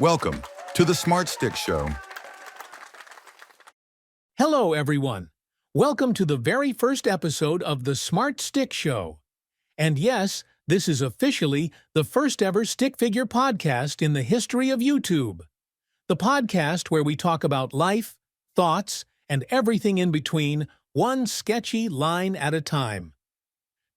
Welcome to the Smart Stick Show. Hello, everyone. Welcome to the very first episode of the Smart Stick Show. And yes, this is officially the first ever stick figure podcast in the history of YouTube. The podcast where we talk about life, thoughts, and everything in between, one sketchy line at a time.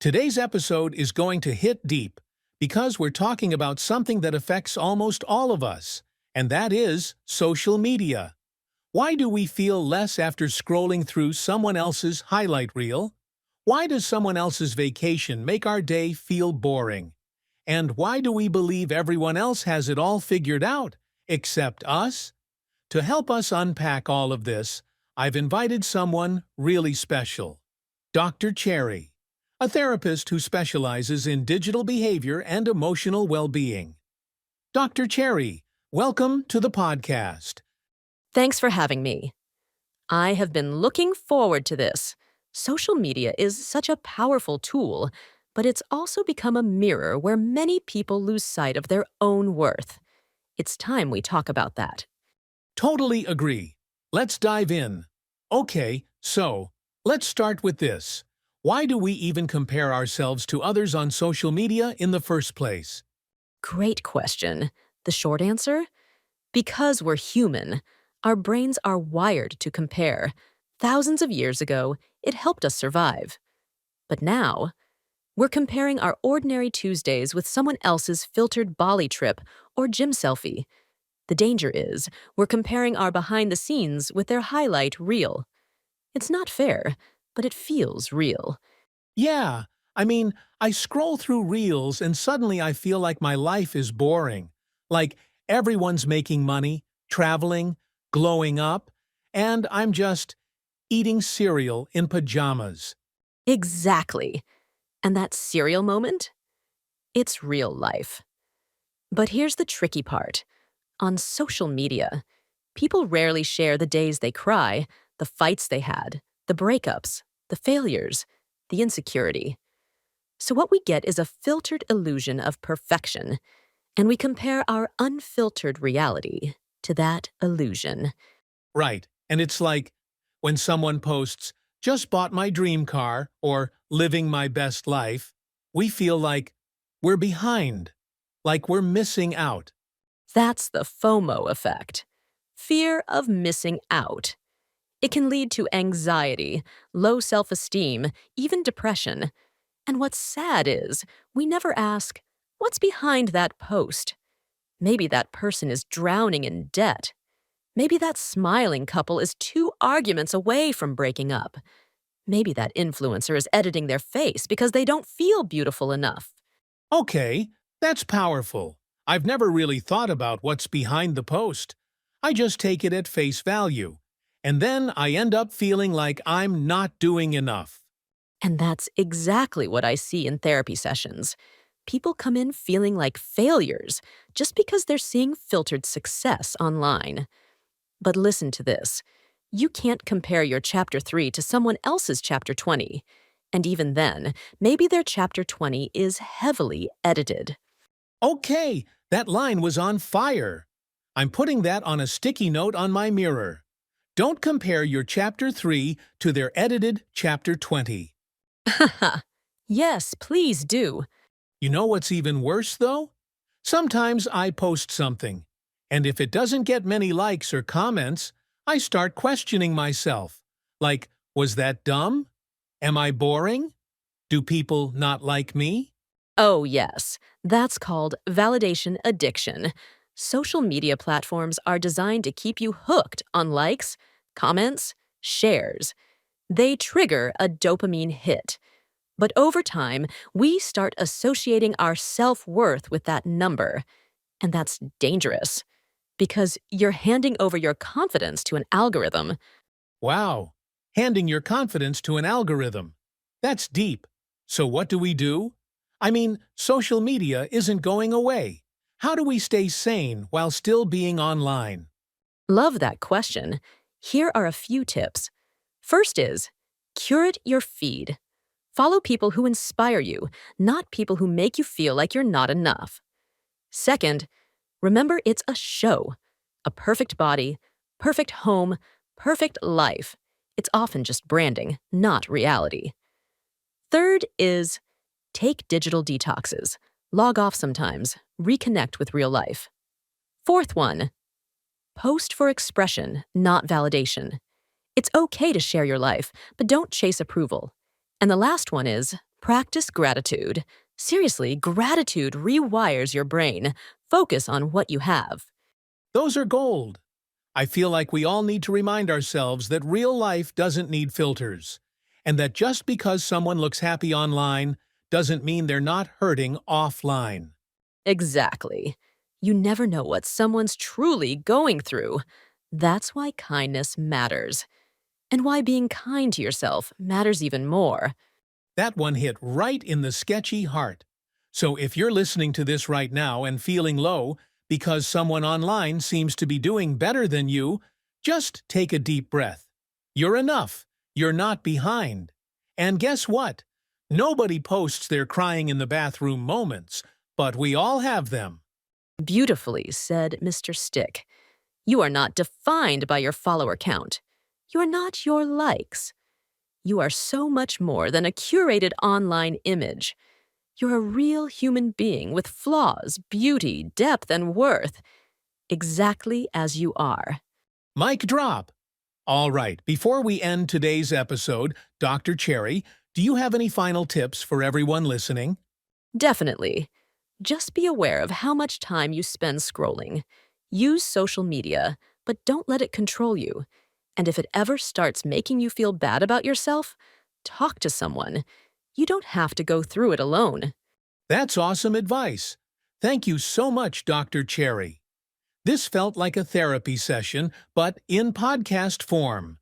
Today's episode is going to hit deep because we're talking about something that affects almost all of us, and that is social media. Why do we feel less after scrolling through someone else's highlight reel? Why does someone else's vacation make our day feel boring? And why do we believe everyone else has it all figured out, except us? To help us unpack all of this, I've invited someone really special. Dr. Cherry, a therapist who specializes in digital behavior and emotional well-being. Dr. Cherry, welcome to the podcast. Thanks for having me. I have been looking forward to this. Social media is such a powerful tool, but it's also become a mirror where many people lose sight of their own worth. It's time we talk about that. Totally agree. Let's dive in. Okay, so let's start with this. Why do we even compare ourselves to others on social media in the first place? Great question. The short answer? Because we're human. Our brains are wired to compare. Thousands of years ago, it helped us survive. But now, we're comparing our ordinary Tuesdays with someone else's filtered Bali trip or gym selfie. The danger is, we're comparing our behind-the-scenes with their highlight reel. It's not fair, but it feels real. Yeah, I scroll through reels and suddenly I feel like my life is boring. Like everyone's making money, traveling, glowing up, and I'm just eating cereal in pajamas. Exactly. And that cereal moment? It's real life. But here's the tricky part. On social media, people rarely share the days they cry, the fights they had, the breakups, the failures, the insecurity. So what we get is a filtered illusion of perfection, and we compare our unfiltered reality to that illusion. Right, and it's like when someone posts, "just bought my dream car," or "living my best life," we feel like we're behind, like we're missing out. That's the FOMO effect. Fear of missing out. It can lead to anxiety, low self-esteem, even depression. And what's sad is, we never ask, what's behind that post? Maybe that person is drowning in debt. Maybe that smiling couple is 2 arguments away from breaking up. Maybe that influencer is editing their face because they don't feel beautiful enough. Okay, that's powerful. I've never really thought about what's behind the post. I just take it at face value. And then I end up feeling like I'm not doing enough. And that's exactly what I see in therapy sessions. People come in feeling like failures just because they're seeing filtered success online. But listen to this. You can't compare your Chapter 3 to someone else's Chapter 20. And even then, maybe their Chapter 20 is heavily edited. Okay, that line was on fire. I'm putting that on a sticky note on my mirror. Don't compare your Chapter 3 to their edited Chapter 20. Haha. Yes, please do. You know what's even worse, though? Sometimes I post something, and if it doesn't get many likes or comments, I start questioning myself. Like, was that dumb? Am I boring? Do people not like me? Oh, yes. That's called validation addiction. Social media platforms are designed to keep you hooked on likes, comments, shares. They trigger a dopamine hit. But over time, we start associating our self-worth with that number. And that's dangerous, because you're handing over your confidence to an algorithm. Wow, handing your confidence to an algorithm. That's deep. So what do? Social media isn't going away. How do we stay sane while still being online? Love that question. Here are a few tips. First is, curate your feed. Follow people who inspire you, not people who make you feel like you're not enough. Second, Remember, it's a show. A perfect body, perfect home, perfect life. It's often just branding, not reality. Third is take digital detoxes. Log off sometimes. Reconnect with real life. Fourth one, post for expression, not validation. It's okay to share your life, but don't chase approval. And the last one is practice gratitude. Seriously, gratitude rewires your brain. Focus on what you have. Those are gold. I feel like we all need to remind ourselves that real life doesn't need filters, and that just because someone looks happy online doesn't mean they're not hurting offline. Exactly. You never know what someone's truly going through. That's why kindness matters. And why being kind to yourself matters even more. That one hit right in the sketchy heart. So if you're listening to this right now and feeling low because someone online seems to be doing better than you, just take a deep breath. You're enough. You're not behind. And guess what? Nobody posts their crying in the bathroom moments, but we all have them. Beautifully said, Mr. Stick. You are not defined by your follower count. You are not your likes. You are so much more than a curated online image. You're a real human being with flaws, beauty, depth, and worth, exactly as you are. Mic drop. All right, before we end today's episode, Dr. Cherry, do you have any final tips for everyone listening? Definitely. Just be aware of how much time you spend scrolling. Use social media, but don't let it control you. And if it ever starts making you feel bad about yourself, talk to someone. You don't have to go through it alone. That's awesome advice. Thank you so much, Dr. Cherry. This felt like a therapy session, but in podcast form.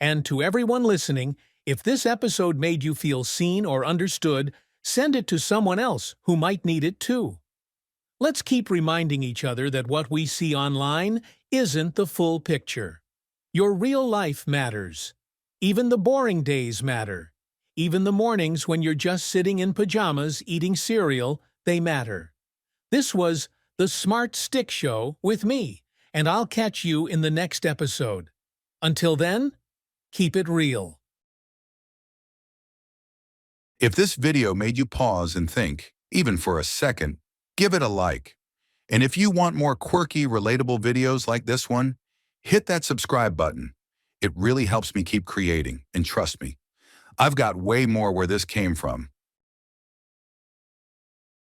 And to everyone listening, if this episode made you feel seen or understood, send it to someone else who might need it too. Let's keep reminding each other that what we see online isn't the full picture. Your real life matters. Even the boring days matter. Even the mornings when you're just sitting in pajamas eating cereal, they matter. This was The Smart Stick Show with me, and I'll catch you in the next episode. Until then, keep it real. If this video made you pause and think, even for a second, give it a like. And if you want more quirky, relatable videos like this one, hit that subscribe button. It really helps me keep creating, and trust me, I've got way more where this came from.